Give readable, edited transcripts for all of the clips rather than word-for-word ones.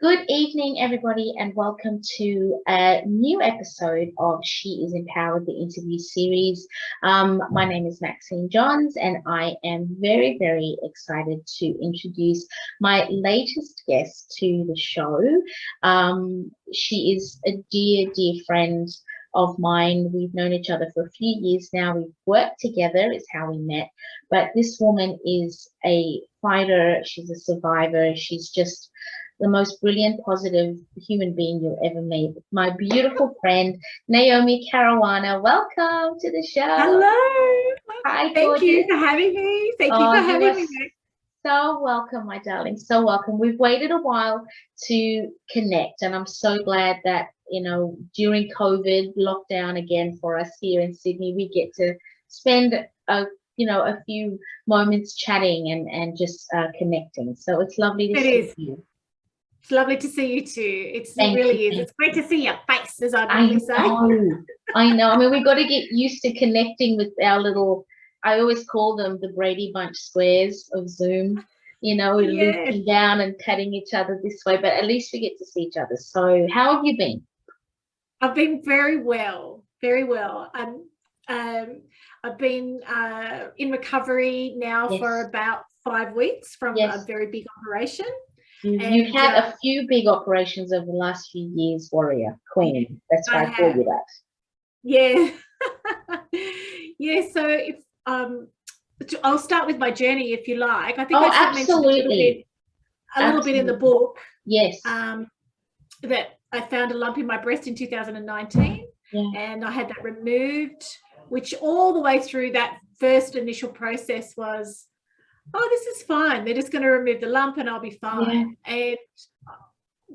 Good evening, everybody, and welcome to a new episode of She is Empowered, the interview series. My name is Maxine Johns, and I am very, very excited to introduce my latest guest to the show. She is a dear, dear friend of mine. We've known each other for a few years now. We've worked together, is how we met. But this woman is a fighter. She's a survivor. She's just the most brilliant, positive human being you'll ever meet. My beautiful friend, Naomi Caruana. Welcome to the show. Hello. Hi, Thank you for having me. Thank you for having me. So welcome, my darling. So welcome. We've waited a while to connect, and I'm so glad that, during COVID lockdown again for us here in Sydney, we get to spend a few moments chatting and just connecting. So it's lovely to see you. It's lovely to see you too. It really is. It's great to see your face, as I'd normally say. I know. I mean, we've got to get used to connecting with our little, I always call them the Brady Bunch squares of Zoom, looking down and patting each other this way, but at least we get to see each other. So how have you been? I've been very well, very well. I've been in recovery now for about 5 weeks from a very big operation. You've had a few big operations over the last few years, warrior, queen. That's why I call you that. Yeah. Yeah, so if I'll start with my journey if you like. I think I mentioned a little bit in the book. Yes. That I found a lump in my breast in 2019 and I had that removed, which all the way through that first initial process was, oh, this is fine. They're just going to remove the lump and I'll be fine. Yeah. And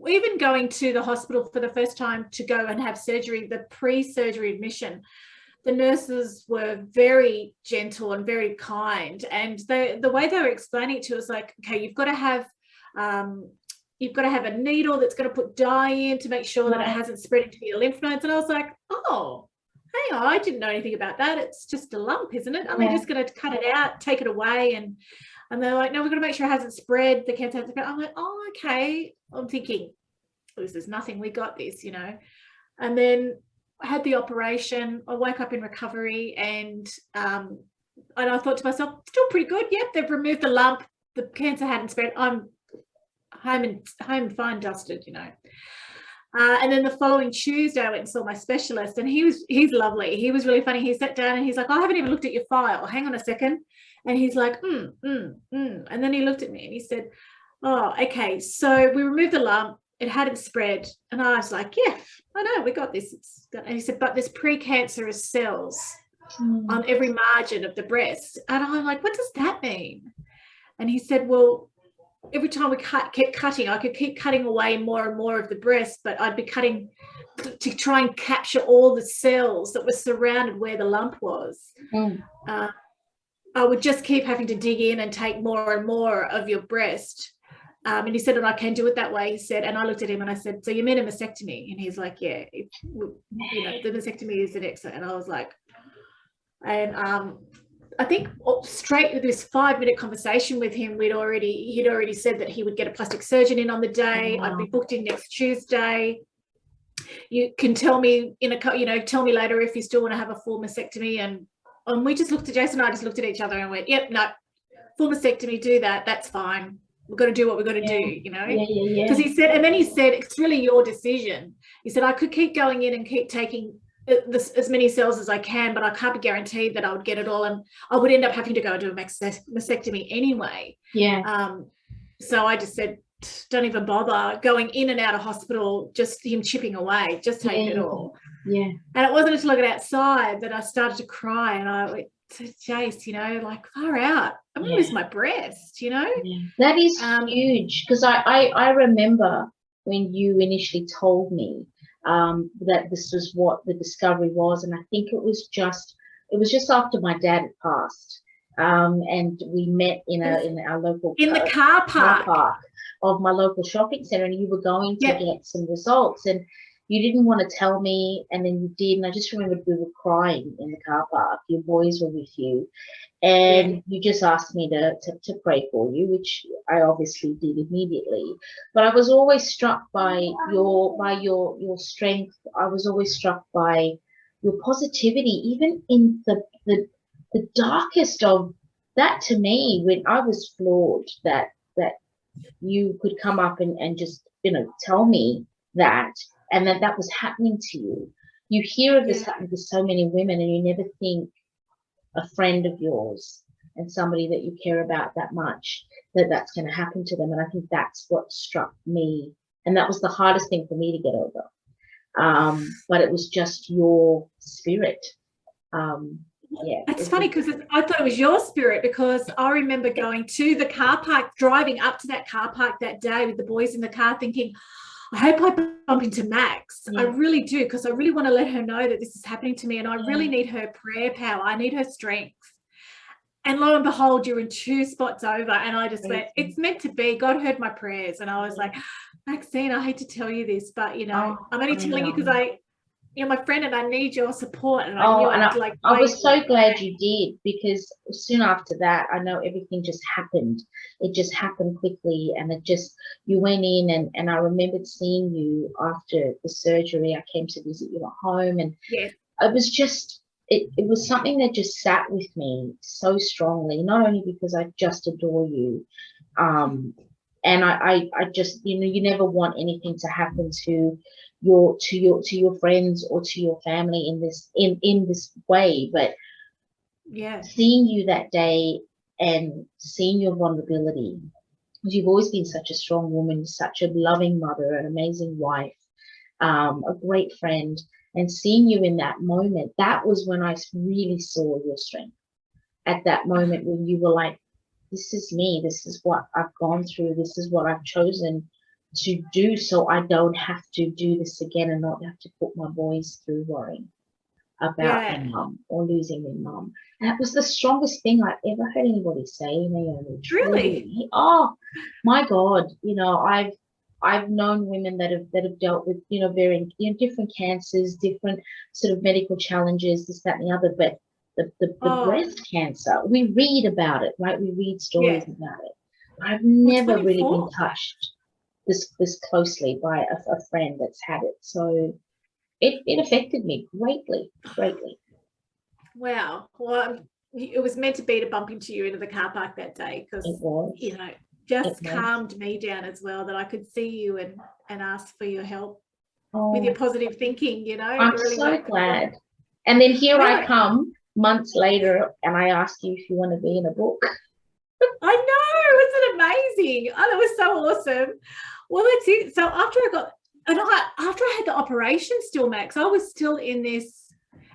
even going to the hospital for the first time to go and have surgery, the pre-surgery admission, the nurses were very gentle and very kind. And the way they were explaining it to us, like, okay, you've got to have a needle that's going to put dye in to make sure that it hasn't spread into your lymph nodes. And I was like, oh, hang on, I didn't know anything about that. It's just a lump, isn't it? Are they just going to cut it out, take it away? And they're like, no, we've got to make sure it hasn't spread. The cancer hasn't spread. I'm like, oh, okay. I'm thinking, this is nothing. We got this, And then I had the operation. I woke up in recovery and I thought to myself, still pretty good. Yep, they've removed the lump. The cancer hadn't spread. I'm home and fine dusted, And then the following Tuesday, I went and saw my specialist, and he's lovely. He was really funny. He sat down and he's like, I haven't even looked at your file. Hang on a second. And he's like, And then he looked at me and he said, oh, okay. So we removed the lump. It hadn't spread. And I was like, yeah, I know, we got this. And he said, but there's precancerous cells on every margin of the breast. And I'm like, what does that mean? And he said, well, every time we kept cutting, I could keep cutting away more and more of the breast, but I'd be cutting to try and capture all the cells that were surrounded where the lump was. I would just keep having to dig in and take more and more of your breast. And he said, and I can do it that way, he said. And I looked at him and I said, so you mean a mastectomy? And he's like, yeah, the mastectomy is the next. And I was like, and I think straight with this 5-minute conversation with him, he'd already said that he would get a plastic surgeon in on the day. I'd be booked in next Tuesday. You can tell me tell me later if you still want to have a full mastectomy. And we just looked at Jason and I just looked at each other and went, yep, no, full mastectomy, do that. That's fine. We've got to do what we've got to do, Because he said, it's really your decision. He said, I could keep going in and keep taking as many cells as I can, but I can't be guaranteed that I would get it all, and I would end up having to go and do a mastectomy anyway. So I just said, don't even bother going in and out of hospital, just him chipping away, just take it all. And it wasn't until I got outside that I started to cry, and I went to Jace, like, far out, I'm gonna lose my breast. That is huge, because I remember when you initially told me that this was what the discovery was, and I think it was just after my dad had passed, and we met in our local the car park of my local shopping center, and you were going to get some results, and you didn't want to tell me, and then you did. And I just remembered we were crying in the car park. Your boys were with you, and you just asked me to pray for you, which I obviously did immediately. But I was always struck by your strength. I was always struck by your positivity, even in the darkest of that. To me, when I was floored that you could come up and just, tell me that, and that was happening to you. You hear of this happening to so many women, and you never think a friend of yours and somebody that you care about that much, that's going to happen to them. And I think that's what struck me. And that was the hardest thing for me to get over. But it was just your spirit. It's funny because I thought it was your spirit, because I remember going to the car park, driving up to that car park that day with the boys in the car, thinking, I hope I bump into Max. I really do, because I really want to let her know that this is happening to me, and I really need her prayer power. I need her strength. And lo and behold, you're in 2 spots over, and I just went, it's meant to be. God heard my prayers. And I was like, Maxine, I hate to tell you this, but, I'm only telling you because you're my friend and I need your support. And I was so glad you did, because soon after that, I know everything just happened. It just happened quickly, and you went in, and I remembered seeing you after the surgery. I came to visit you at home, and it was just, it was something that just sat with me so strongly, not only because I just adore you, and I just, you never want anything to happen to your friends or to your family in this way, but seeing you that day and seeing your vulnerability, because you've always been such a strong woman, such a loving mother, an amazing wife, a great friend, and seeing you in that moment, that was when I really saw your strength. At that moment when you were like, this is me, this is what I've gone through, this is what I've chosen to do, so I don't have to do this again and not have to put my boys through worrying about their mum or losing their mum. That was the strongest thing I ever heard anybody say, Naomi. Really? Oh my God. I've known women that have dealt with, very, different cancers, different sort of medical challenges, this, that, and the other, but the breast cancer, we read about it, right? We read stories about it. I've never really been touched this closely by a friend that's had it. So it affected me greatly. Wow. Well, it was meant to be to bump into you into the car park that day, because just calmed me down as well, that I could see you and ask for your help with your positive thinking. I'm really so glad. And then here I come months later, and I ask you if you want to be in a book. I know, isn't it amazing? Oh, that was so awesome. Well, that's it. So after I had the operation still, Max, I was still in this.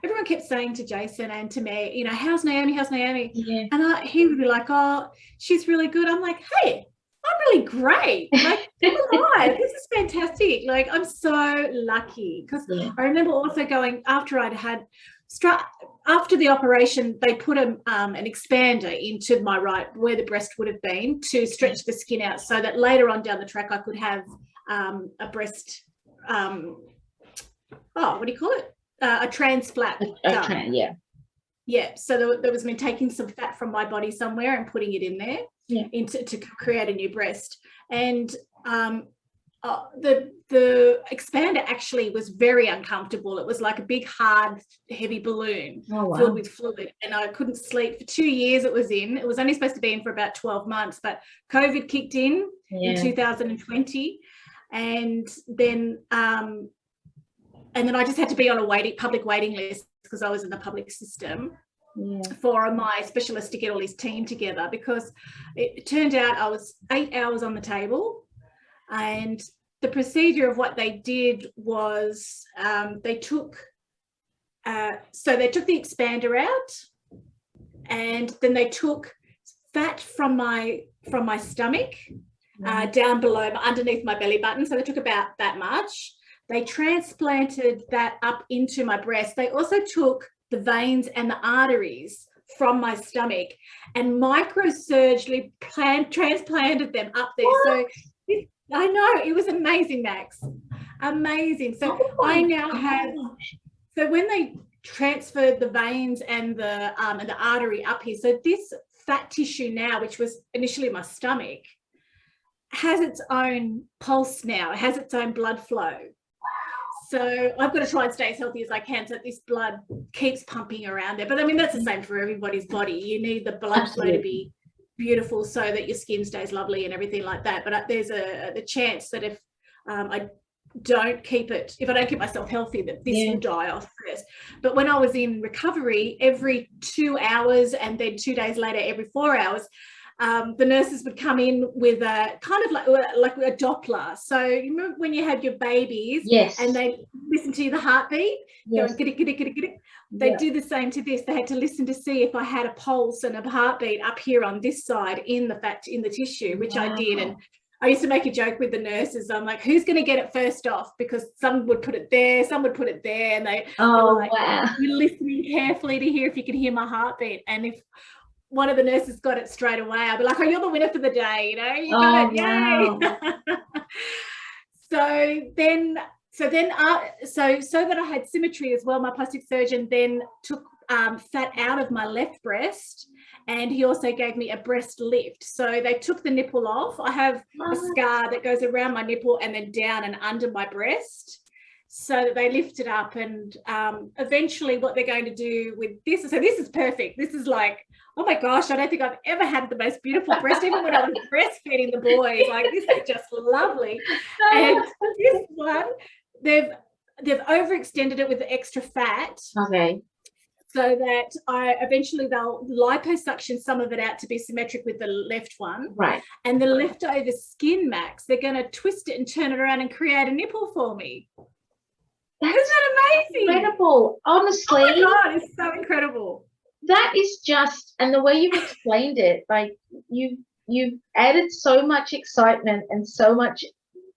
Everyone kept saying to Jason and to me, how's Naomi? How's Naomi? Yeah. And he would be like, oh, she's really good. I'm like, hey, I'm really great. Like, alive. This is fantastic. Like, I'm so lucky, because I remember also going after the operation, they put an expander into my right where the breast would have been to stretch the skin out, so that later on down the track I could have a breast, what do you call it? A transplant. So there was me taking some fat from my body somewhere and putting it in there to create a new breast. And the expander actually was very uncomfortable. It was like a big, hard, heavy balloon filled with fluid, and I couldn't sleep for 2 years. It was only supposed to be in for about 12 months, but COVID kicked in 2020, and then I just had to be on a public waiting list, because I was in the public system for my specialist to get all his team together, because it turned out I was 8 hours on the table. And the procedure of what they did was they took the expander out, and then they took fat from my stomach down below, underneath my belly button. So they took about that much. They transplanted that up into my breast. They also took the veins and the arteries from my stomach and microsurgically transplanted them up there. What? So I know, it was amazing, Max. Amazing. So Oh I my now have, gosh. so when they transferred the veins and the artery up here, so this fat tissue now, which was initially my stomach, has its own pulse now. It has its own blood flow. So I've got to try and stay as healthy as I can so that this blood keeps pumping around there. But I mean, that's the same for everybody's body. You need the blood flow to be beautiful so that your skin stays lovely and everything like that. But there's the chance that if I don't keep myself healthy, that this will die off first. But when I was in recovery, every 2 hours and then 2 days later, every 4 hours, the nurses would come in with a kind of like a Doppler. So you remember when you had your babies, yes, and they listen to the heartbeat, yes, going get it. They do the same to this. They had to listen to see if I had a pulse and a heartbeat up here on this side in the tissue, which I did. And I used to make a joke with the nurses. I'm like, who's going to get it first off? Because some would put it there, some would put it there, and they were like, you're listening carefully to hear if you can hear my heartbeat. And if one of the nurses got it straight away, I'll be like, oh, you're the winner for the day, you know, you got it, yay. Wow. So that I had symmetry as well, my plastic surgeon then took fat out of my left breast, and he also gave me a breast lift. So they took the nipple off. I have a scar that goes around my nipple and then down and under my breast. So that they lift it up, and eventually what they're going to do with this, so this is perfect. This is like, oh my gosh, I don't think I've ever had the most beautiful breast, even when I was breastfeeding the boys. Like, this is just lovely. And this one, they've overextended it with the extra fat. Okay. So that eventually they'll liposuction some of it out to be symmetric with the left one. Right. And the leftover skin, Max, they're going to twist it and turn it around and create a nipple for me. Isn't that amazing? Incredible. Honestly. Oh my God, it's so incredible. That is just, and the way you've explained it, like you've added so much excitement and so much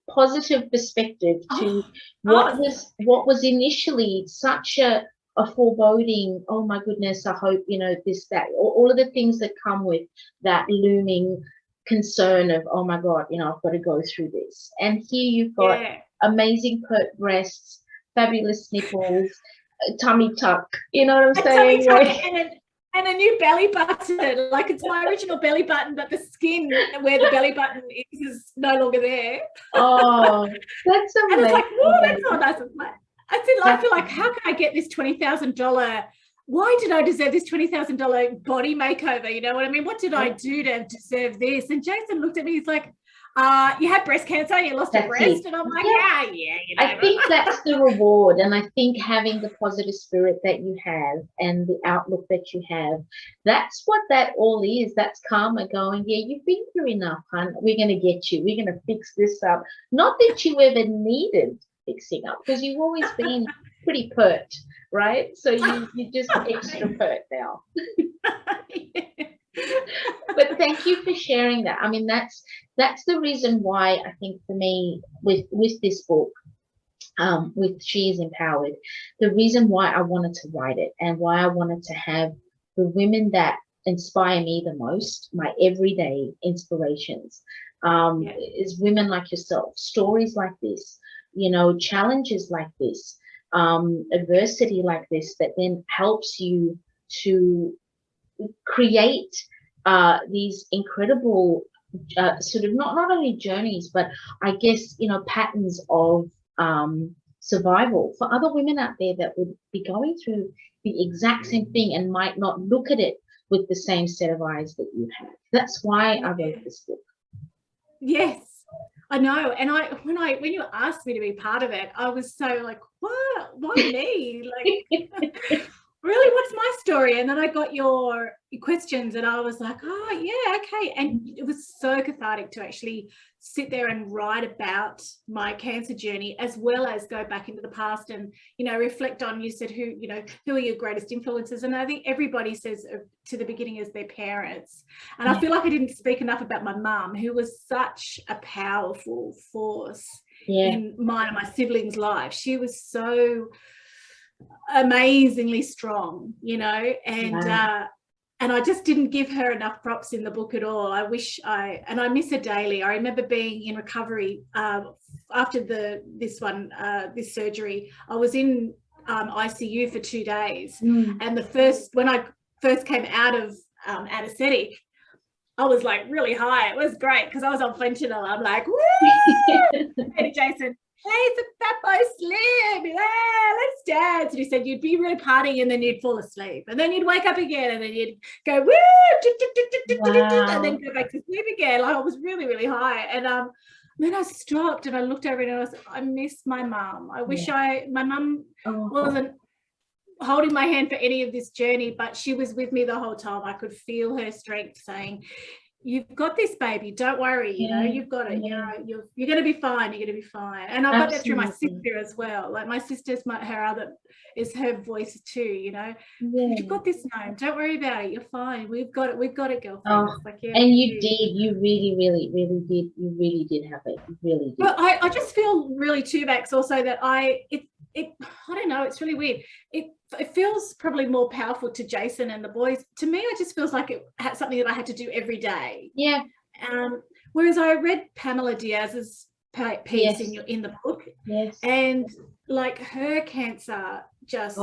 positive perspective to what was initially such a foreboding, oh my goodness, I hope, this, that, all of the things that come with that looming concern of, oh my God, I've got to go through this. And here you've got amazing pert breasts, fabulous nipples, tummy tuck, you know what I'm saying? And a new belly button. Like, it's my original belly button, but the skin where the belly button is no longer there. Oh, that's amazing. And it's like, whoa, that's not nice. I feel like, how can I get this $20,000? Why did I deserve this $20,000 body makeover? You know what I mean? What did I do to deserve this? And Jason looked at me, he's like, you had breast cancer and you lost a breast. And I'm like, yeah. I think that's the reward. And I think having the positive spirit that you have and the outlook that you have, that's what that all is. That's karma going, yeah, you've been through enough, hon. We're going to get you. We're going to fix this up. Not that you ever needed fixing up, because you've always been pretty pert, right? So you're just extra pert now. But thank you for sharing that. I mean, that's the reason why I think for me with this book, with She Is Empowered, the reason why I wanted to write it and why I wanted to have the women that inspire me the most, my everyday inspirations, is women like yourself, stories like this, challenges like this, adversity like this, that then helps you to create these incredible sort of not only journeys, but I guess, patterns of survival for other women out there that would be going through the exact same thing and might not look at it with the same set of eyes that you have. That's why I wrote this book. Yes, I know. And when you asked me to be part of it, I was so like, what? Why me? Like, really, what's my story? And then I got your questions and I was like, oh yeah, okay. And it was so cathartic to actually sit there and write about my cancer journey, as well as go back into the past and, reflect on, you said, who are your greatest influences? And I think everybody says to the beginning as their parents. And I feel like I didn't speak enough about my mum, who was such a powerful force in mine and my siblings' lives. She was so amazingly strong, and and I just didn't give her enough props in the book at all. I miss her daily. I remember being in recovery after this surgery. I was in ICU for 2 days, and when I first came out of anesthetic, I was like really high. It was great because I was on fentanyl. I'm like, woo! Hey, Jason, hey, it's a fat boy slim. Yeah, let's dance. And he said you'd be really partying and then you'd fall asleep. And then you'd wake up again and then you'd go, woo! Wow. And then go back to sleep again. Like I was really, really high. And then I stopped and I looked over it and I was like, I miss my mum. I wish my mum wasn't holding my hand for any of this journey, but she was with me the whole time. I could feel her strength saying, you've got this, baby, don't worry, you know, you've got it, you know, you're going to be fine, you're going to be fine. And I got that through my sister as well. Like my sister's her voice too, you know. You've got this, Naomi, don't worry about it, you're fine, we've got it, girlfriend. Like, and you really did have it, you really did. But I just feel really too, Max, also that I don't know, it's really weird. It feels probably more powerful to Jason and the boys. To me, it just feels like it had something that I had to do every day. Yeah. Whereas I read Pamela Diaz's piece in the book, and like her cancer just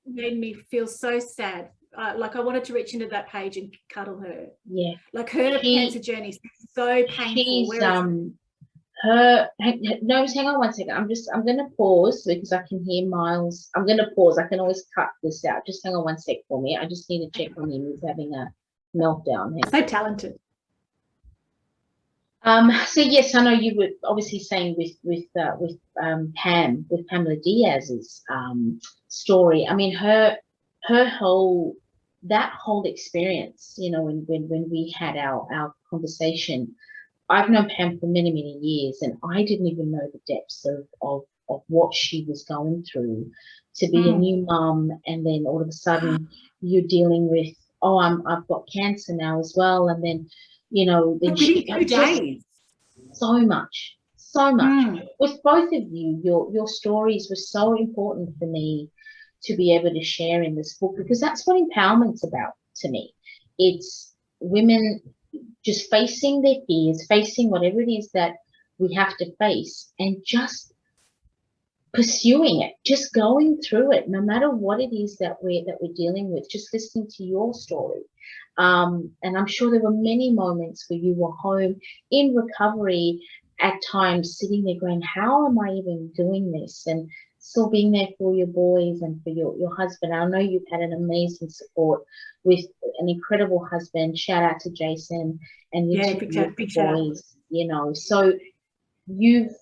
made me feel so sad. Like I wanted to reach into that page and cuddle her. Yeah. Like her cancer journey is so painful. Hang on one second. I'm going to pause because I can hear Miles. I'm going to pause. I can always cut this out. Just hang on one sec for me. I just need to check on him. He's having a meltdown. So talented. So yes, I know you were obviously saying with Pamela Diaz's story. I mean, her whole experience. You know, when we had our conversation. I've known Pam for many, many years, and I didn't even know the depths of what she was going through to be a new mum, and then all of a sudden you're dealing with, I've got cancer now as well, and then, you know, then she just so much. With both of you, your stories were so important for me to be able to share in this book, because that's what empowerment's about to me. It's women just facing their fears, facing whatever it is that we have to face, and just pursuing it, just going through it, no matter what it is that we're dealing with. Just listening to your story, and I'm sure there were many moments where you were home in recovery, at times sitting there going, "How am I even doing this?" And still being there for your boys and for your husband. I know you've had an amazing support with an incredible husband. Shout out to Jason and your two boys. You know, so you've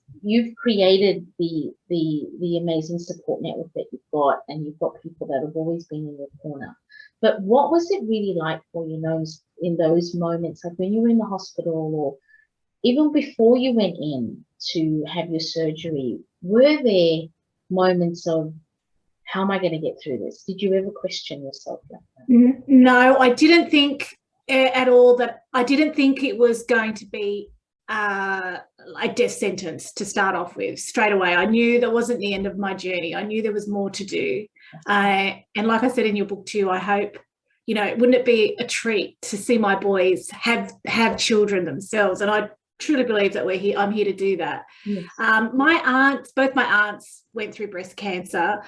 created the amazing support network that you've got, and you've got people that have always been in your corner. But what was it really like for you in those moments, like when you were in the hospital, or even before you went in to have your surgery? Were there moments of, how am I going to get through this? Did you ever question yourself like that? No, I didn't think at all that. I didn't think it was going to be a death sentence to start off with straight away. I knew that wasn't the end of my journey. I knew there was more to do. And like I said in your book too, I hope, you know, wouldn't it be a treat to see my boys have children themselves? And I truly believe that I'm here to do that. Yes. Both my aunts went through breast cancer.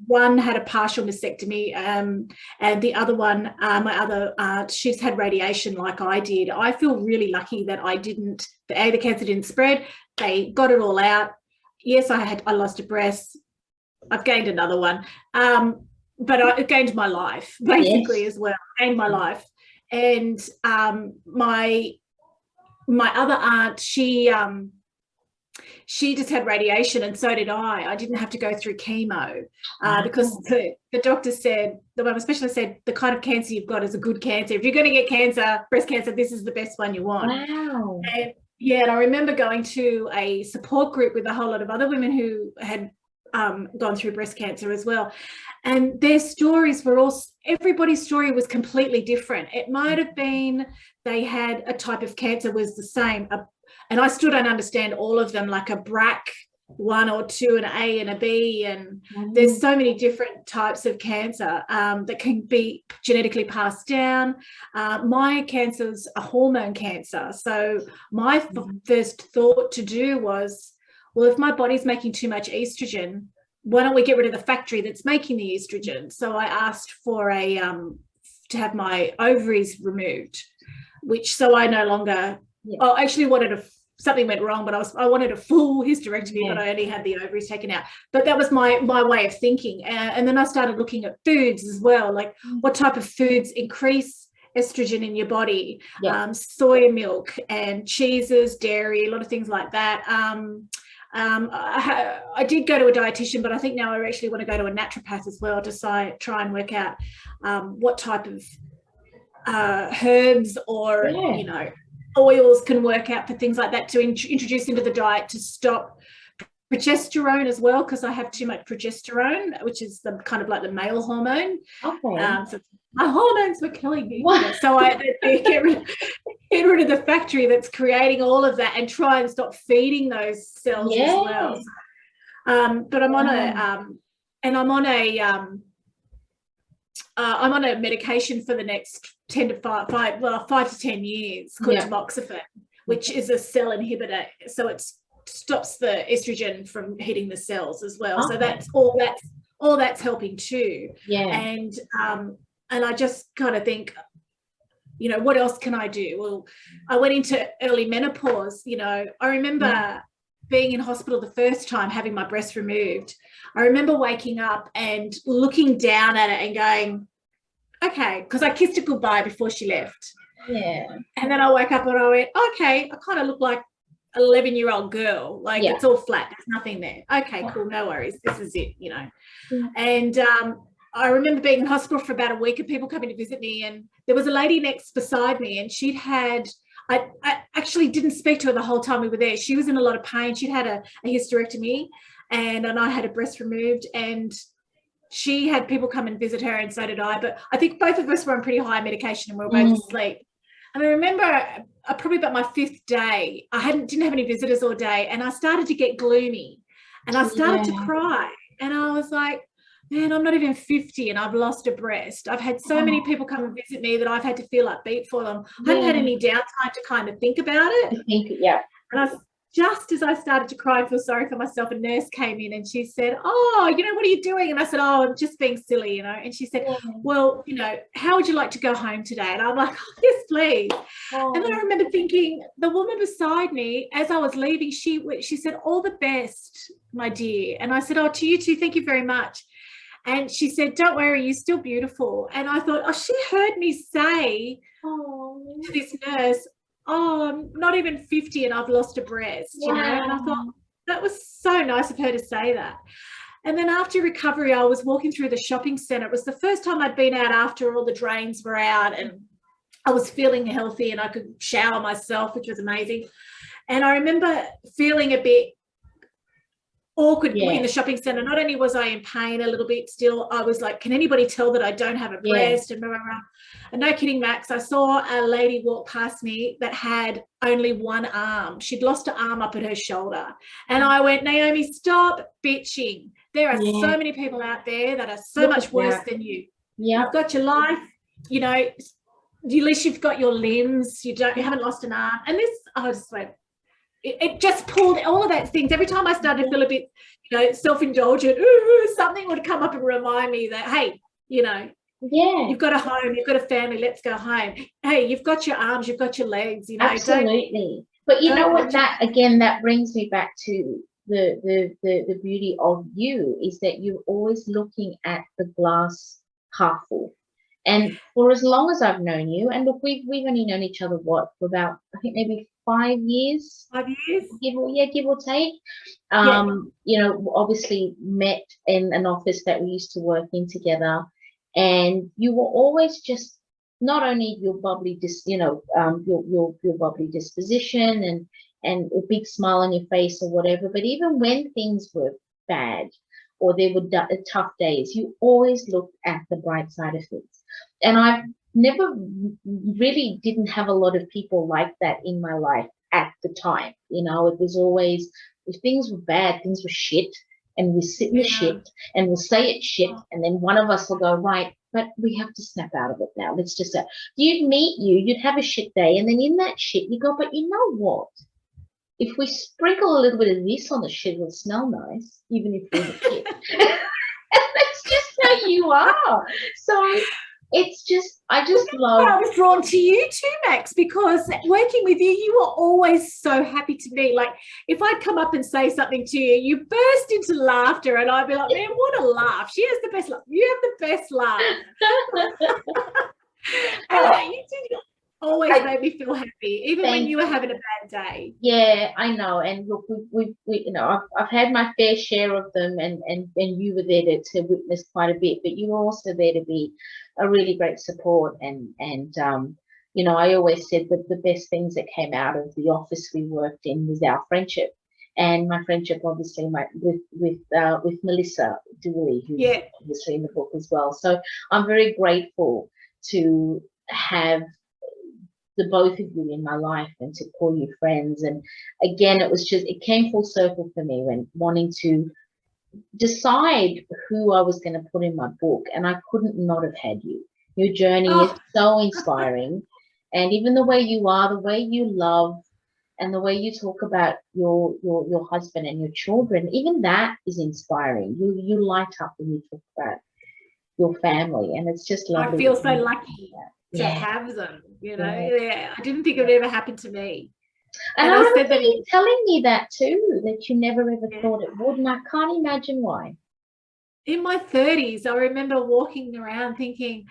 One had a partial mastectomy, and the other one, my other aunt, she's had radiation like I did. I feel really lucky that the cancer didn't spread. They got it all out. Yes, I lost a breast. I've gained another one. But I gained my life basically as well. Gained my life. And my other aunt, she just had radiation, and so did I. I didn't have to go through chemo because the doctor said, the woman specialist said, the kind of cancer you've got is a good cancer. If you're going to get cancer, breast cancer, this is the best one you want. Wow. And I remember going to a support group with a whole lot of other women who had gone through breast cancer as well. And their stories were everybody's story was completely different. It might have been they had a type of cancer was the same. And I still don't understand all of them, like a BRCA 1 or 2, an A and a B, and there's so many different types of cancer that can be genetically passed down. My cancer's a hormone cancer, so my first thought to do was, well, if my body's making too much estrogen, why don't we get rid of the factory that's making the estrogen? So I asked for a to have my ovaries removed, which so I no longer. I actually wanted something went wrong, but I wanted a full hysterectomy, but I only had the ovaries taken out. But that was my way of thinking. And then I started looking at foods as well, like what type of foods increase estrogen in your body. Soy milk and cheeses, dairy, a lot of things like that. I did go to a dietitian, but I think now I actually want to go to a naturopath as well to try and work out what type of herbs or you know, oils can work out for things like that to introduce into the diet to stop progesterone as well, because I have too much progesterone, which is the kind of like the male hormone. So my hormones were killing me. So I get rid of the factory that's creating all of that and try and stop feeding those cells as well. But I'm on I'm on a medication for the next 5 to 10 years called tamoxifen, which is a cell inhibitor. So it stops the estrogen from hitting the cells as well. So that's all that's helping too. And I just kind of think, you know, what else can I do? Well, I went into early menopause. You know, I remember being in hospital the first time, having my breast removed. I remember waking up and looking down at it and going, okay, because I kissed her goodbye before she left. And then I woke up and I went, okay, I kind of look like an 11-year-old girl. Like it's all flat. There's nothing there. Okay, cool. No worries. This is it, you know. And I remember being in hospital for about a week and people coming to visit me, and there was a lady beside me, and she'd had, I actually didn't speak to her the whole time we were there. She was in a lot of pain. She'd had a hysterectomy and I had a breast removed, and she had people come and visit her, and so did I. But I think both of us were on pretty high medication and we were both asleep. And I remember probably about my 5th day, I didn't have any visitors all day, and I started to get gloomy and I started to cry. And I was like, man, I'm not even 50 and I've lost a breast. I've had so many people come and visit me that I've had to feel upbeat for them. I haven't had any downtime to kind of think about it. And just as I started to cry and feel sorry for myself, a nurse came in and she said, oh, you know, what are you doing? And I said, oh, I'm just being silly, you know. And she said, well, you know, how would you like to go home today? And I'm like, oh, yes, please. And then I remember thinking, the woman beside me, as I was leaving, she said, all the best, my dear. And I said, oh, to you too, thank you very much. And she said, don't worry, you're still beautiful. And I thought, oh, she heard me say to this nurse, oh, I'm not even 50 and I've lost a breast, you know. And I thought, that was so nice of her to say that. And then after recovery, I was walking through the shopping centre. It was the first time I'd been out after all the drains were out, and I was feeling healthy and I could shower myself, which was amazing. And I remember feeling a bit awkward in the shopping centre. Not only was I in pain a little bit still, I was like, can anybody tell that I don't have a breast? And blah, blah, blah. And no kidding, Max, I saw a lady walk past me that had only one arm. She'd lost her arm up at her shoulder. And I went, Naomi, stop bitching. There are so many people out there that are so much worse than you. You've got your life, you know, at least you've got your limbs, you haven't lost an arm. And this, I just went, it just pulled all of that things. Every time I started to feel a bit, you know, self-indulgent, something would come up and remind me that, hey, you know, you've got a home, you've got a family, let's go home. Hey, you've got your arms, you've got your legs, you know. Absolutely. But you know what, that brings me back to the beauty of you, is that you're always looking at the glass half full. And for as long as I've known you, and look, we've only known each other, for about, I think maybe 5 years? 5 years? Give or take. You know, obviously met in an office that we used to work in together, and you were always just not only your bubbly, your bubbly disposition and a big smile on your face or whatever, but even when things were bad or there were tough days, you always looked at the bright side of things. And I've never really didn't have a lot of people like that in my life at the time. You know, it was always if things were bad, things were shit, and we sit in the Yeah. shit and we'll say it's shit, and then one of us will go, right, but we have to snap out of it now. Let's just say, you'd have a shit day, and then in that shit you go, but you know what? If we sprinkle a little bit of this on the shit, it'll smell nice, even if we're the shit. And that's just how you are. So it's just, I just love. I was drawn to you too, Max, because working with you, you were always so happy to me. Like if I'd come up and say something to you, you burst into laughter, and I'd be like, man, what a laugh. She has the best laugh. You have the best laugh. And you did always made me feel happy, even when you were having a bad day. Yeah, I know. And look, we you know, I've had my fair share of them, and you were there to witness quite a bit, but you were also there to be a really great support. And you know, I always said that the best things that came out of the office we worked in was our friendship, and my friendship, obviously, with Melissa Dooley, who's obviously in the book as well. So I'm very grateful to have the both of you in my life and to call you friends. And again, it came full circle for me when wanting to decide who I was going to put in my book, and I couldn't not have had you. Your journey is so inspiring, and even the way you are, the way you love, and the way you talk about your husband and your children, even that is inspiring. You light up when you talk about your family, and it's just lovely. I feel so lucky to have them, you know. I didn't think it would ever happen to me. And I remember you telling me that too, that you never ever thought it would, and I can't imagine why. In my 30s, I remember walking around thinking,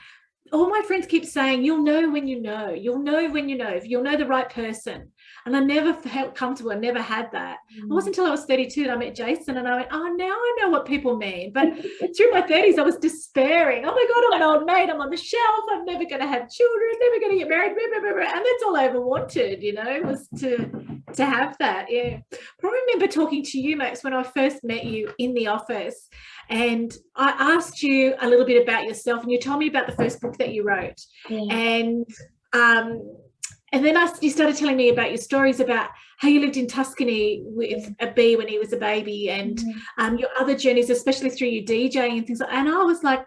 all my friends keep saying, you'll know when you know, you'll know when you know, if you'll know the right person. And I never felt comfortable. I never had that. It wasn't until I was 32 that I met Jason, and I went, oh, now I know what people mean. But through my 30s, I was despairing. Oh my God, I'm an old maid. I'm on the shelf. I'm never going to have children, never going to get married. Blah, blah, blah, blah. And that's all I ever wanted, you know, was to have that. Yeah. But I remember talking to you, Max, when I first met you in the office, and I asked you a little bit about yourself, and you told me about the first book that you wrote. And then you started telling me about your stories about how you lived in Tuscany with a bee when he was a baby, and your other journeys, especially through your DJing and things like that. And I was like,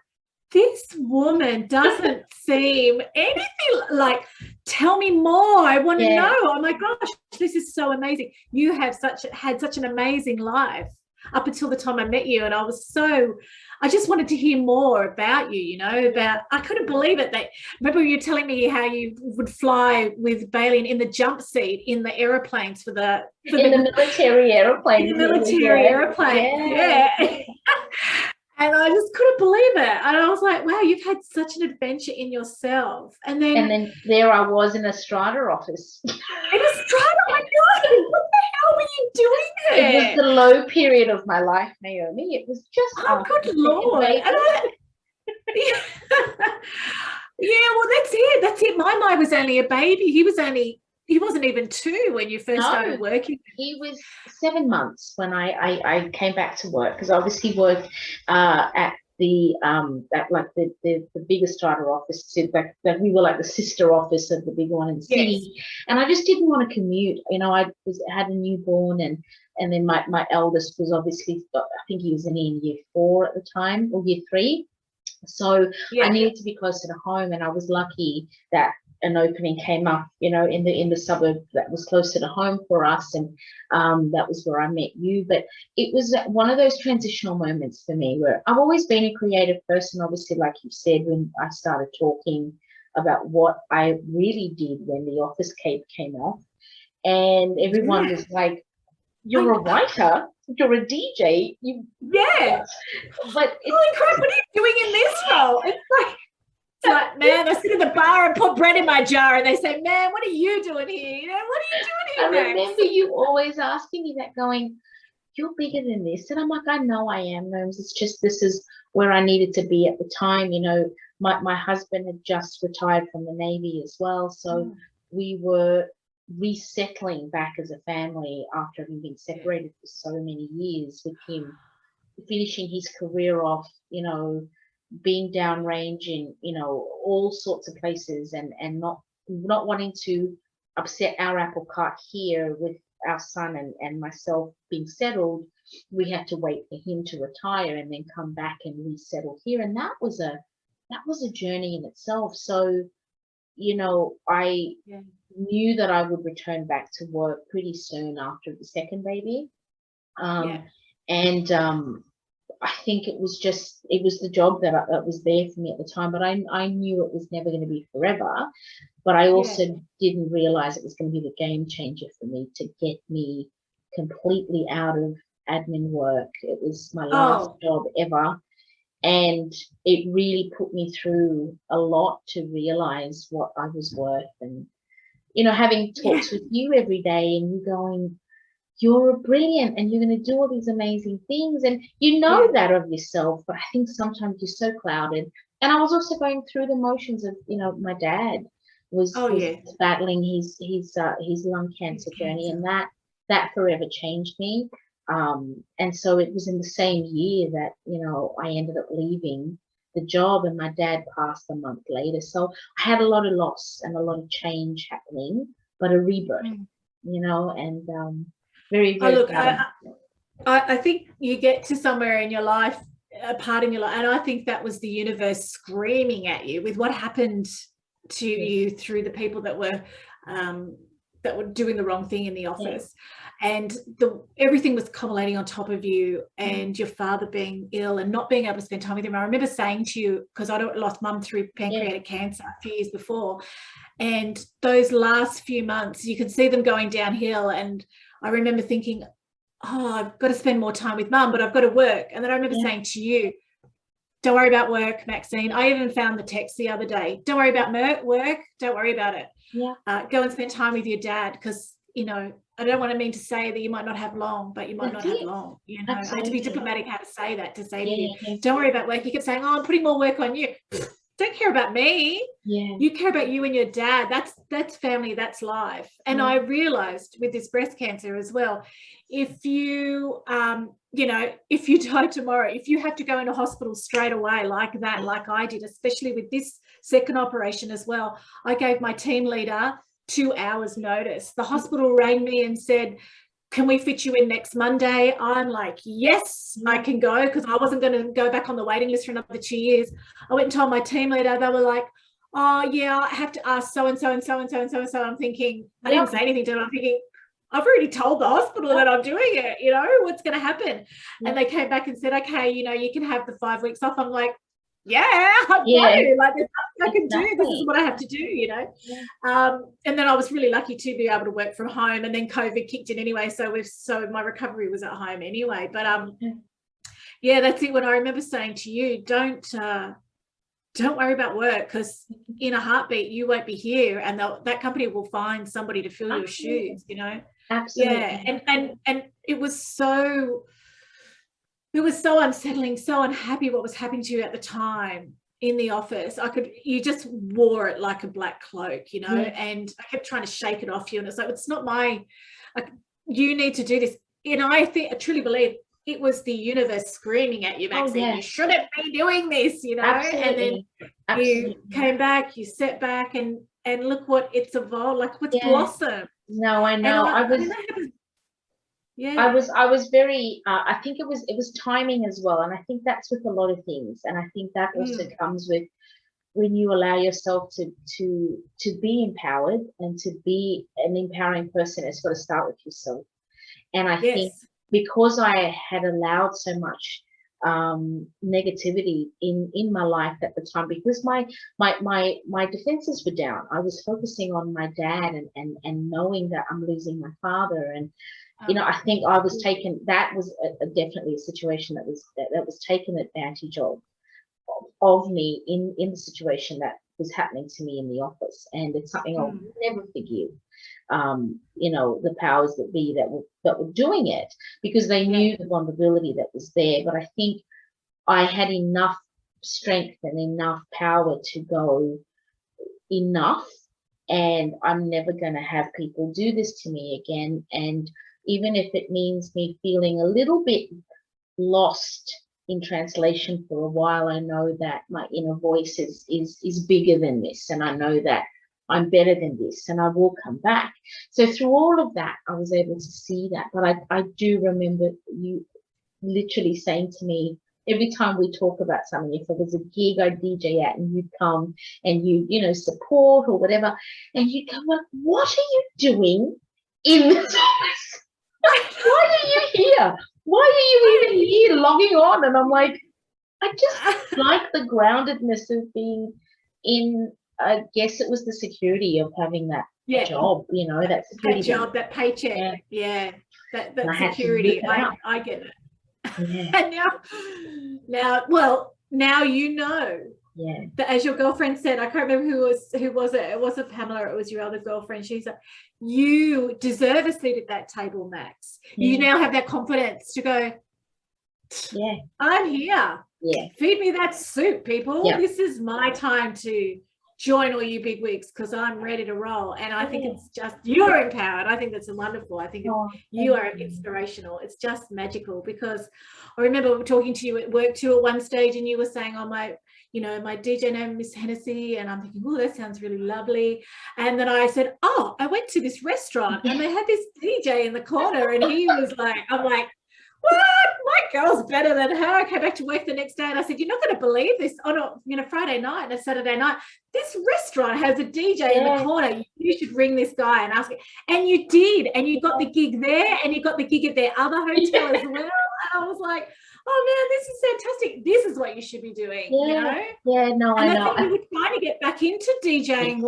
this woman doesn't seem anything like, tell me more. I want to know. Oh my gosh, this is so amazing. You have had such an amazing life up until the time I met you, and I just wanted to hear more about you, you know, I couldn't believe it. Remember you telling me how you would fly with Bailey in the jump seat in the aeroplanes in the military airplane. In the military airplane, yeah. And I just couldn't believe it. And I was like, wow, you've had such an adventure in yourself. And then there I was in a strata office. In a strata? I know. What the hell were you doing there? It was the low period of my life, Naomi. It was just good Lord. Yeah, well, that's it. My Mai was only a baby. He wasn't even 2 when you first started working. He was 7 months when I came back to work, because I obviously worked at the biggest strata office. That we were like the sister office of the bigger one in the city, and I just didn't want to commute. You know, I had a newborn, and then my eldest was obviously, I think he was in year 4 at the time, or year 3. So I needed to be closer to home, and I was lucky that an opening came up, you know, in the suburb that was closer to home for us, and that was where I met you. But it was one of those transitional moments for me where I've always been a creative person, obviously, like you said, when I started talking about what I really did when the office cape came off, and everyone was like, you're a writer, you're a DJ, but holy crap, what are you doing in this role? It's like, man, I sit in the bar and put bread in my jar, and they say, man, what are you doing here? You know, what are you doing here? I remember you always asking me that, going, you're bigger than this. And I'm like, I know I am, Gnomes. It's just, this is where I needed to be at the time. You know, my husband had just retired from the Navy as well. So we were resettling back as a family after having been separated for so many years, with him finishing his career off, you know, being downrange in, you know, all sorts of places, and not wanting to upset our apple cart here with our son and myself being settled, we had to wait for him to retire and then come back and resettle here. And that was a journey in itself. So, you know, I knew that I would return back to work pretty soon after the second baby. And I think it was the job that was there for me at the time, but I knew it was never going to be forever. But I also didn't realize it was going to be the game changer for me to get me completely out of admin work. It was my last job ever. And it really put me through a lot to realize what I was worth. And, you know, having talks with you every day and you going, you're brilliant and you're going to do all these amazing things. And you know that of yourself, but I think sometimes you're so clouded. And I was also going through the motions of, you know, my dad was battling his lung cancer journey, and that forever changed me. And so it was in the same year that, you know, I ended up leaving the job, and my dad passed a month later. So I had a lot of loss and a lot of change happening, but a rebirth, you know, and very, very look, I think you get to somewhere in your life, a part in your life, and I think that was the universe screaming at you with what happened to you through the people that were doing the wrong thing in the office. And everything was culminating on top of you, and your father being ill and not being able to spend time with him. I remember saying to you, because I lost mum through pancreatic cancer a few years before, and those last few months, you could see them going downhill. And I remember thinking, oh, I've got to spend more time with mum, but I've got to work. And then I remember saying to you, don't worry about work, Maxine. I even found the text the other day. Don't worry about work. Don't worry about it. Go and spend time with your dad, because, you know, I don't want to mean to say that you might not have long, but you might not have long. You know, I had to be diplomatic how to say that, to say to you, don't worry about work. You kept saying, oh, I'm putting more work on you. Don't care about me. You care about you and your dad. That's family, that's life. And I realized with this breast cancer as well, if you you know, if you die tomorrow, if you have to go into hospital straight away like that, like I did, especially with this second operation as well, I gave my team leader 2 hours notice. The hospital rang me and said, can we fit you in next Monday? I'm like, yes, I can go, because I wasn't going to go back on the waiting list for another 2 years. I went and told my team leader. They were like, oh, yeah, I have to ask so-and-so and so-and-so and so-and-so. I'm thinking, I didn't say anything to them. I'm thinking, I've already told the hospital that I'm doing it, you know, what's going to happen? And they came back and said, okay, you know, you can have the 5 weeks off. I'm like, I've got to, like, there's nothing I can do. This is what I have to do, you know. And then I was really lucky to be able to work from home, and then COVID kicked in anyway, so my recovery was at home anyway. But that's it. When I remember saying to you, don't worry about work, because in a heartbeat you won't be here, and that company will find somebody to fill your shoes, you know. Absolutely. And it was so unsettling, so unhappy what was happening to you at the time in the office. You just wore it like a black cloak, you know. And I kept trying to shake it off you, and it's like, it's not you need to do this. And I truly believe it was the universe screaming at you, Maxine, you shouldn't be doing this, you know. Absolutely. And then you came back, you set back, and look what it's evolved, like what's blossomed. No, I know. I was very I think it was timing as well, and I think that's with a lot of things, and I think that also comes with when you allow yourself to be empowered, and to be an empowering person, it's got to start with yourself. And I think because I had allowed so much negativity in my life at the time, because my defenses were down, I was focusing on my dad and knowing that I'm losing my father. And you know, I think I was taken, that was definitely a situation that was taken advantage of me in the situation that was happening to me in the office. And it's something I'll never forgive. You know, the powers that be that were doing it, because they knew the vulnerability that was there. But I think I had enough strength and enough power to go, enough, and I'm never going to have people do this to me again. And even if it means me feeling a little bit lost in translation for a while, I know that my inner voice is bigger than this, and I know that I'm better than this and I will come back. So through all of that, I was able to see that. But I do remember you literally saying to me, every time we talk about something, if there was a gig I'd DJ at and you'd come and you support or whatever, and you'd go, like, what are you doing in this office? Why are you here? Why are you even here logging on? And I'm like, I just like the groundedness of being in, I guess it was the security of having that job, that security. That job, that paycheck. Yeah. That security. I get it. Yeah. And now you know. Yeah. That, as your girlfriend said, I can't remember who was it. It wasn't Pamela, it was your other girlfriend. She's like, you deserve a seat at that table, Max. Yeah. You now have that confidence to go, yeah, I'm here. Yeah. Feed me that soup, people. Yep. This is my time to join all you big wigs because I'm ready to roll. And I think it's just, you're empowered. I think that's wonderful. I think you are inspirational. It's just magical, because I remember talking to you at work too at one stage, and you were saying, oh, my DJ name is Miss Hennessy, and I'm thinking, oh, that sounds really lovely. And then I said, oh, I went to this restaurant and they had this DJ in the corner, and he was like, I'm like, what? My girl's better than her. I came back to work the next day and I said, you're not going to believe this. On a Friday night and a Saturday night, this restaurant has a DJ in the corner. You should ring this guy and ask him. And you did. And you got the gig there, and you got the gig at their other hotel as well. And I was like, oh man, this is fantastic. This is what you should be doing. Yeah, no, and I know. You were trying to get back into DJing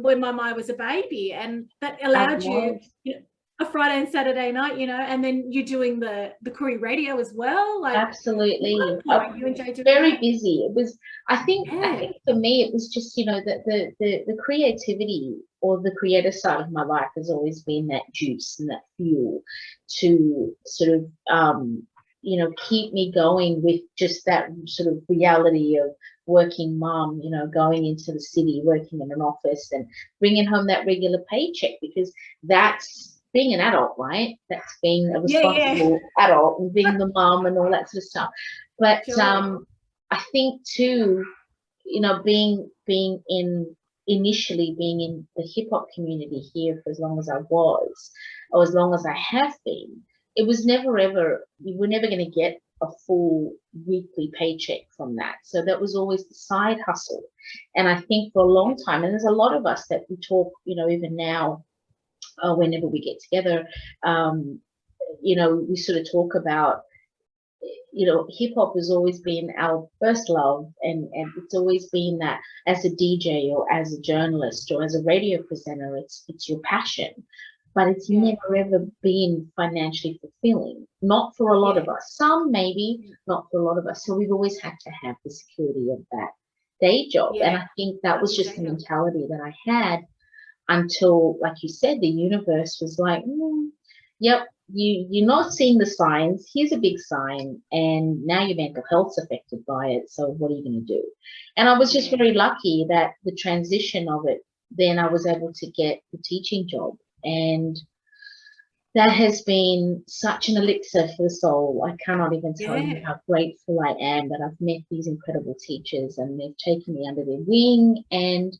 when my mom was a baby, and that allowed you a Friday and Saturday night, and then you're doing the Koori radio as well. Like, absolutely. You enjoyed it. Very busy. It was, I think for me, it was just, that the creativity or the creative side of my life has always been that juice and that fuel to sort of, keep me going with just that sort of reality of working mom, going into the city, working in an office and bringing home that regular paycheck, because that's being an adult, right? That's being a responsible adult and being the mom and all that sort of stuff. But I think too, initially being in the hip hop community here for as long as I was, or as long as I have been, it was never ever, we were never going to get a full weekly paycheck from that. So that was always the side hustle. And I think for a long time, and there's a lot of us that we talk, even now, whenever we get together, we sort of talk about, hip hop has always been our first love, and it's always been that as a DJ or as a journalist or as a radio presenter, it's your passion, but it's never ever been financially fulfilling. Not for a lot of us. Some maybe, not for a lot of us. So we've always had to have the security of that day job, and I think that was just the mentality that I had. Until, like you said, the universe was like, yep, you're not seeing the signs. Here's a big sign, and now your mental health's affected by it. So what are you going to do? And I was just very lucky that the transition of it, then I was able to get the teaching job, and that has been such an elixir for the soul. I cannot even tell you how grateful I am that I've met these incredible teachers and they've taken me under their wing. And,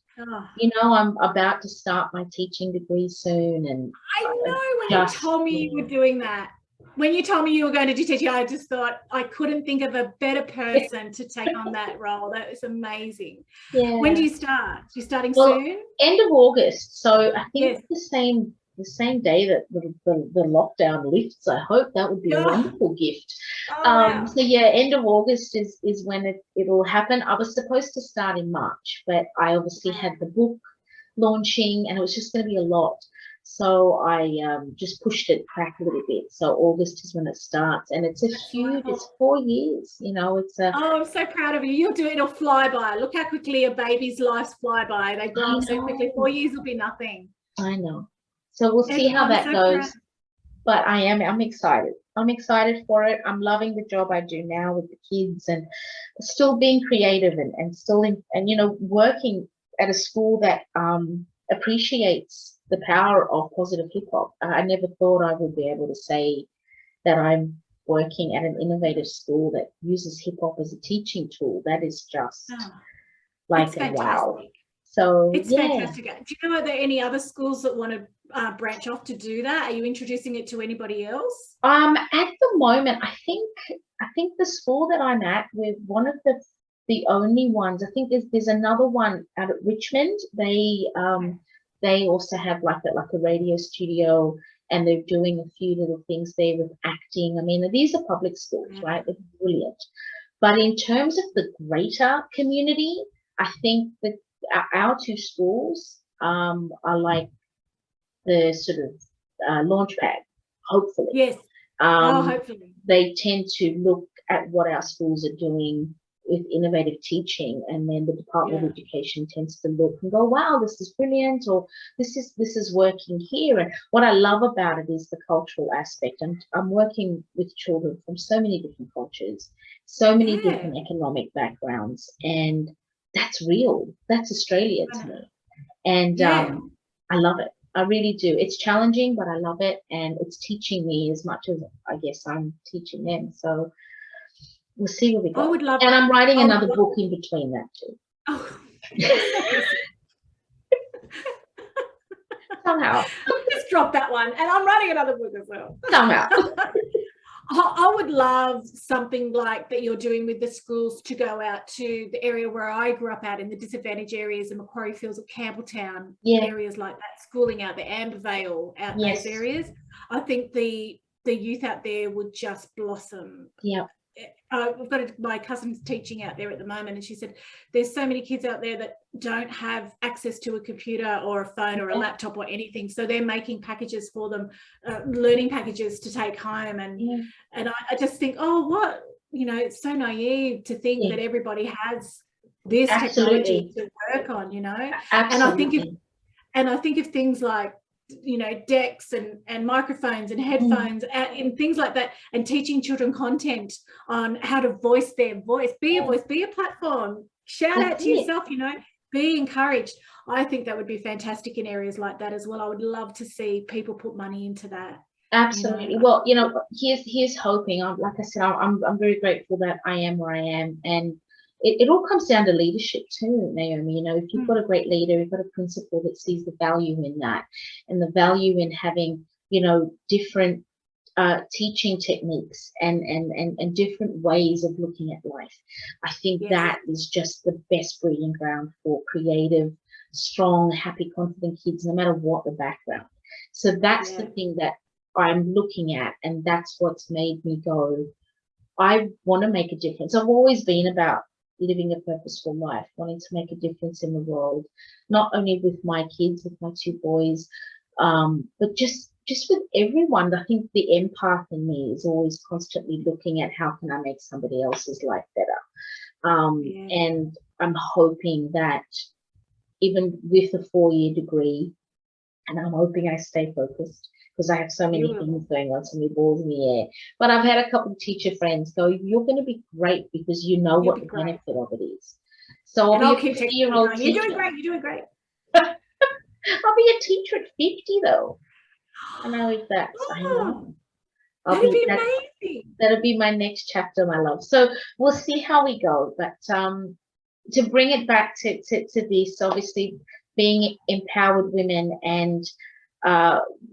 I'm about to start my teaching degree soon. And I know when you told me you were doing that, when you told me you were going to do teaching, I just thought I couldn't think of a better person to take on that role. That was amazing. Yeah. When do you start? You're starting soon? End of August. So I think it's the same day that the lockdown lifts. I hope that would be a wonderful gift. Wow. So end of August is when it'll happen. I was supposed to start in March, but I obviously had the book launching and it was just going to be a lot. So I just pushed it back a little bit. So August is when it starts, and it's it's 4 years. It's a. Oh, I'm so proud of you. You'll do it. It'll fly by. Look how quickly a baby's lives fly by. They grow up so quickly. 4 years will be nothing. I know. So we'll see how that goes. But I'm excited. I'm excited for it. I'm loving the job I do now with the kids, and still being creative and still working at a school that appreciates the power of positive hip hop. I never thought I would be able to say that I'm working at an innovative school that uses hip hop as a teaching tool. That is just like a wow. So It's yeah. fantastic. Do you know, are there any other schools that want to branch off to do that? Are you introducing it to anybody else? At the moment, I think the school that I'm at, we're one of the only ones. I think there's another one out at Richmond. They also have like a radio studio, and they're doing a few little things there with acting. I mean, these are public schools, right? They're brilliant. But in terms of the greater community, I think that our two schools are like the sort of launch pad, hopefully. Yes. Hopefully. They tend to look at what our schools are doing with innovative teaching, and then the Department of Education tends to look and go, wow, this is brilliant, or this is working here. And what I love about it is the cultural aspect. I'm working with children from so many different cultures, so many different economic backgrounds, and that's real. That's Australia to me. And I love it. I really do. It's challenging, but I love it, and it's teaching me as much as I guess I'm teaching them. So we'll see where we go. I would love, and I'm writing another book in between that too. Oh. Somehow. Just drop that one. And I'm writing another book as well. Somehow. I would love something like that you're doing with the schools to go out to the area where I grew up at, in the disadvantaged areas of Macquarie Fields or Campbelltown, areas like that, schooling out the Ambervale, out those areas. I think the youth out there would just blossom. Yeah. I've got my cousin's teaching out there at the moment, and she said there's so many kids out there that don't have access to a computer or a phone or a laptop or anything, so they're making packages for them, learning packages to take home, and I just think, it's so naive to think that everybody has this technology to work on, Absolutely. and I think of things like decks and microphones and headphones and things like that, and teaching children content on how to voice their voice, be a voice, be a platform, shout out to yourself, be encouraged. I think that would be fantastic in areas like that as well. I would love to see people put money into that. Absolutely. Well, here's hoping. Like I said, I'm very grateful that I am where I am, and it all comes down to leadership too, Naomi. If you've got a great leader, you've got a principal that sees the value in that, and the value in having, different teaching techniques and different ways of looking at life. I think that is just the best breeding ground for creative, strong, happy, confident kids, no matter what the background. So that's the thing that I'm looking at, and that's what's made me go, I want to make a difference. I've always been about living a purposeful life, wanting to make a difference in the world, not only with my kids, with my two boys, but just with everyone. I think the empath in me is always constantly looking at how can I make somebody else's life better. And I'm hoping that even with a 4-year degree, and I'm hoping I stay focused, because I have so many things going on, so many balls in the air. But I've had a couple of teacher friends go, you're going to be great because you know what the benefit of it is. So I'll be a 50-year-old teacher. You're doing great. You're doing great. I'll be a teacher at 50 though. I know if that's, I know. That'd be amazing. That'll be my next chapter, my love. So we'll see how we go. But to bring it back to this, obviously being empowered women, and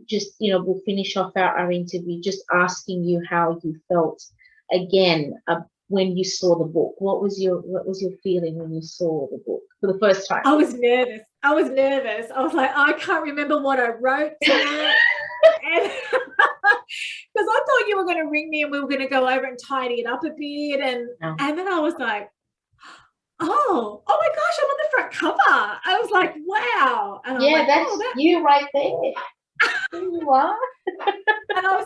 just, we'll finish off our interview just asking you how you felt again when you saw the book. What was your feeling when you saw the book for the first time? I was nervous. I was like, I can't remember what I wrote to it. Because I thought you were going to ring me and we were going to go over and tidy it up a bit, and then I was like, oh my gosh, I'm on the front cover. I was like, wow. And that's you right there. There you are. And I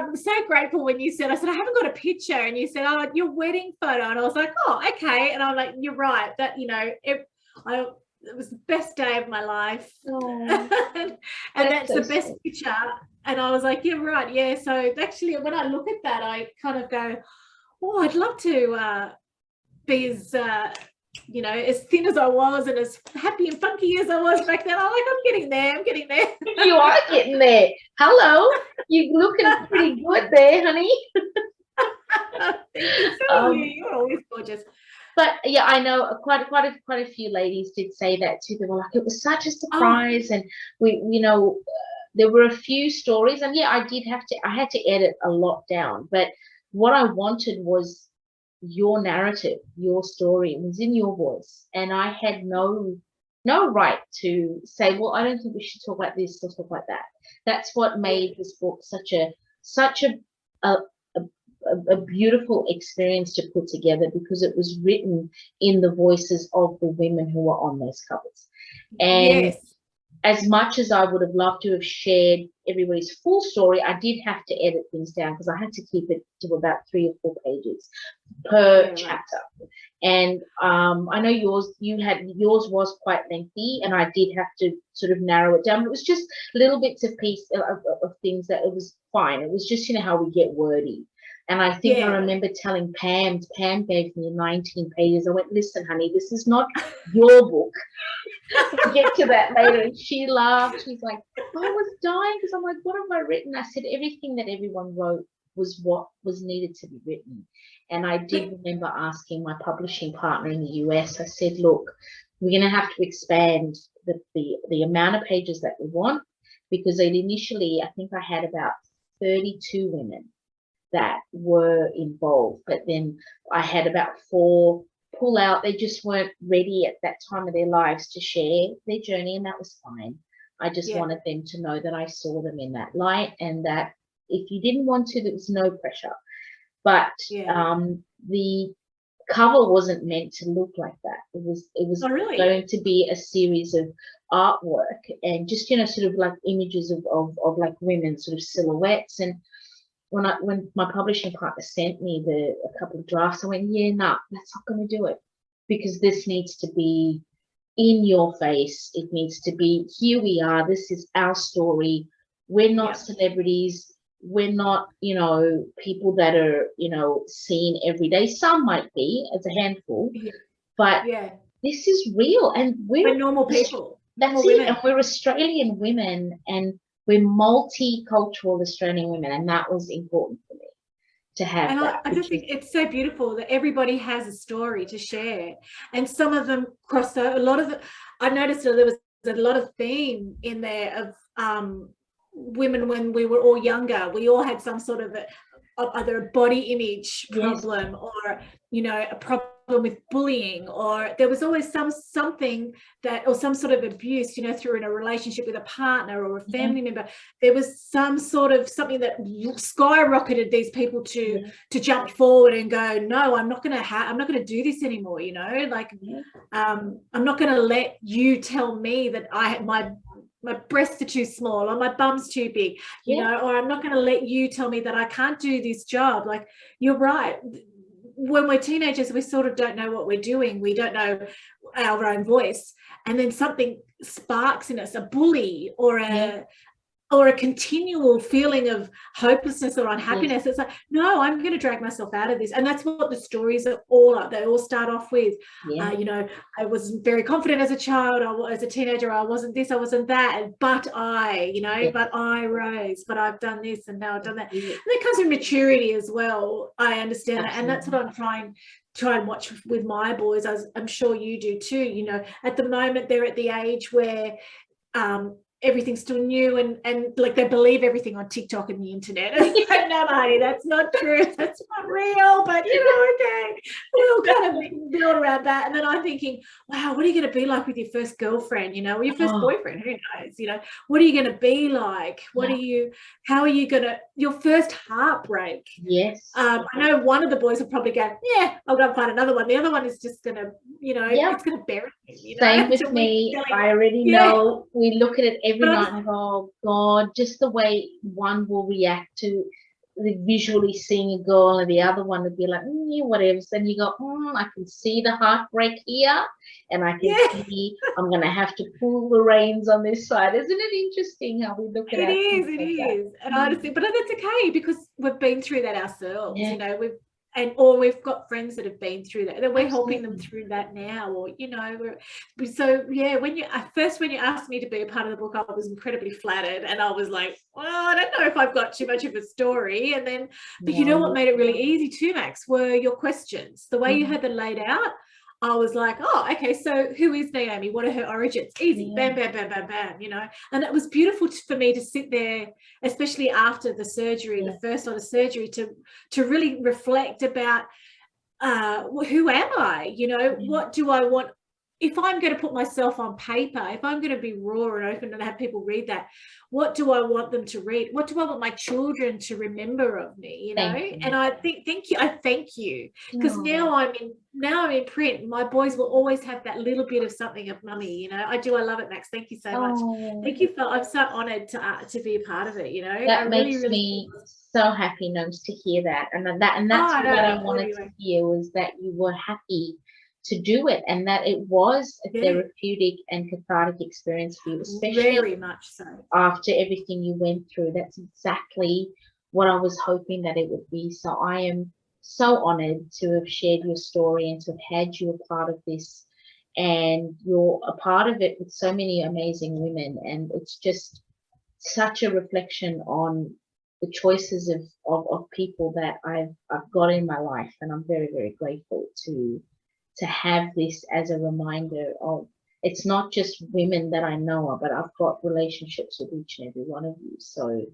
was so grateful when you said, I said, I haven't got a picture, and you said, oh, your wedding photo, and I was like, oh, okay. And I'm like, you're right, that it was the best day of my life. and that's the best picture. And I was like, you're right, yeah. So actually when I look at that, I kind of go, oh, I'd love to be as as thin as I was and as happy and funky as I was back then. I'm like, I'm getting there. You are getting there. Hello. You're looking pretty good there, honey. Thank you. So are you. You're always gorgeous. But yeah, I know quite a few ladies did say that too. They were like, it was such a surprise, and there were a few stories, and yeah, I had to edit a lot down. But what I wanted was your narrative, your story. It was in your voice, and I had no right to say, well, I don't think we should talk about this or talk about that. That's what made this book such a a, a beautiful experience to put together, because it was written in the voices of the women who were on those covers. And yes. As much as I would have loved to have shared everybody's full story, I did have to edit things down because I had to keep it to about 3 or 4 pages per chapter. And I know yours was quite lengthy, and I did have to sort of narrow it down. It was just little bits of things that it was fine. It was just, how we get wordy. And I think I remember telling Pam gave me 19 pages. I went, listen, honey, this is not your book. We'll get to that later. And she laughed. She's like, I was dying because I'm like, what have I written? I said, everything that everyone wrote was what was needed to be written. And I did remember asking my publishing partner in the US, I said, look, we're going to have to expand the amount of pages that we want, because initially, I think I had about 32 women that were involved, but then I had about 4 pull out. They just weren't ready at that time of their lives to share their journey, and that was fine. I just wanted them to know that I saw them in that light, and that if you didn't want to, there was no pressure. But the cover wasn't meant to look like that. It was going to be a series of artwork and just sort of like images of like women, sort of silhouettes. And when my publishing partner sent me a couple of drafts, I went, that's not going to do it, because this needs to be in your face. It needs to be, here we are, this is our story. We're not celebrities. We're not, people that are, seen every day. Some might be, as a handful, but this is real, and we're normal people. That's it, and we're Australian women, and we're multicultural Australian women, and that was important for me to have. And that. I just think it's so beautiful that everybody has a story to share, and some of them cross over. I noticed that there was a lot of theme in there of women when we were all younger. We all had some sort of either a body image problem or a problem with bullying, or there was always something that, or some sort of abuse, through in a relationship with a partner or a family member. There was some sort of something that skyrocketed these people to jump forward and go, no, I'm not going to do this anymore. I'm not going to let you tell me that my breasts are too small, or my bum's too big, or I'm not going to let you tell me that I can't do this job. Like, you're right. When we're teenagers, we sort of don't know what we're doing. We don't know our own voice. And then something sparks in us, a bully or a continual feeling of hopelessness or unhappiness. It's like, no, I'm going to drag myself out of this. And that's what the stories are all up. They all start off with, I was very confident as a child, as a teenager, I wasn't this, I wasn't that, but but I rose, but I've done this and now I've done that. And that comes with maturity as well. I understand that. And that's what I'm try and watch with my boys, as I'm sure you do too. At the moment, they're at the age where everything's still new, and like they believe everything on TikTok and the internet. No, honey, that's not true. That's not real. But okay, we'll kind of build around that. And then I'm thinking, wow, what are you going to be like with your first girlfriend? Or your first boyfriend? Who knows? What are you going to be like? How are you going to, your first heartbreak? Yes. I know one of the boys will probably go, I'll go and find another one. The other one is just going to, it's going to bury me. Same with me. I already know. We look at it every night and go, oh God, just the way one will react to visually seeing a girl, and the other one would be like, whatever. So then you go, I can see the heartbreak here, and I can see I'm going to have to pull the reins on this side. Isn't it interesting how we look at it? It is. And I just think, but that's okay, because we've been through that ourselves. or we've got friends that have been through that, and we're helping them through that now. Or, you know, so yeah, when you asked me to be a part of the book, I was incredibly flattered, and I was like, well, I don't know if I've got too much of a story. And then, but you know what made it really easy too, Max, were your questions. The way you had them laid out, I was like, oh, okay, so who is Naomi? What are her origins? Easy, bam, bam, bam, bam, bam, you know. And it was beautiful for me to sit there, especially after the surgery, the first lot of surgery, to really reflect about who am I? You know, what do I want? If I'm going to put myself on paper, if I'm going to be raw and open and have people read that, what do I want them to read? What do I want my children to remember of me? You know, and I think, I thank you, because now I'm in print. My boys will always have that little bit of something of mummy. You know, I love it, Max. Thank you so much. Thank you I'm so honoured to be a part of it. You know, that makes me so happy, Nose, to hear that, and that's what I wanted to hear, was that you were happy to do it, and that it was a therapeutic and cathartic experience for you, especially very much so after everything you went through. That's exactly what I was hoping that it would be. So I am so honored to have shared your story and to have had you a part of this, and you're a part of it with so many amazing women, and it's just such a reflection on the choices of people that I've got in my life, and I'm very, very grateful to have this as a reminder of, it's not just women that I know, but I've got relationships with each and every one of you. So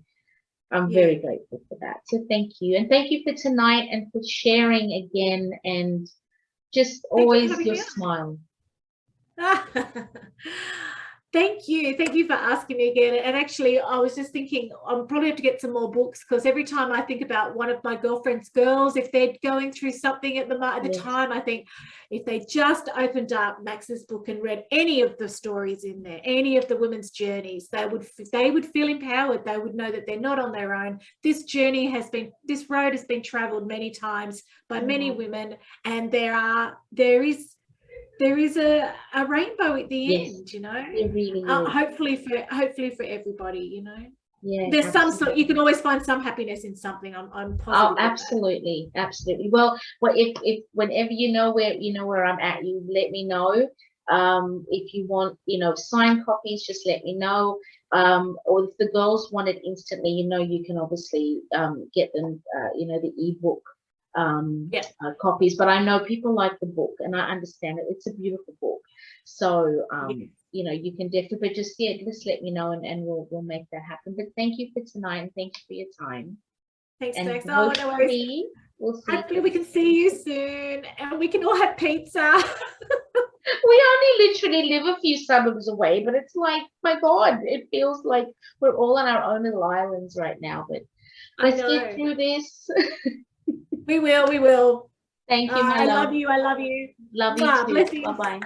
I'm very grateful for that. So thank you. And thank you for tonight and for sharing again, and just always your smile. Thank you for asking me again. And actually, I was just thinking I'll probably have to get some more books, because every time I think about one of my girlfriend's girls, if they're going through something at the time, I think if they just opened up Max's book and read any of the stories in there, any of the women's journeys, they would feel empowered. They would know that they're not on their own. This road has been traveled many times by many women, and there is a rainbow at the end, you know. It really is. Hopefully for everybody, you know. Yeah, there's some sort, you can always find some happiness in something. I'm positive. Oh, absolutely, absolutely. Well, if whenever you know where I'm at, you let me know. If you want, signed copies, just let me know. Or if the girls want it instantly, you can obviously get them, the ebook copies. But I know people like the book, and I understand it. It's a beautiful book. So you can definitely, but just let me know, and we'll make that happen. But thank you for tonight, and thank you for your time. Thanks, and Max. Oh, no worries. Hopefully we can see you soon, and we can all have pizza. We only literally live a few suburbs away, but it's like, my God, it feels like we're all on our own little islands right now. But let's get through this. We will. Thank you, my love. I love you. Love you too. Bye-bye.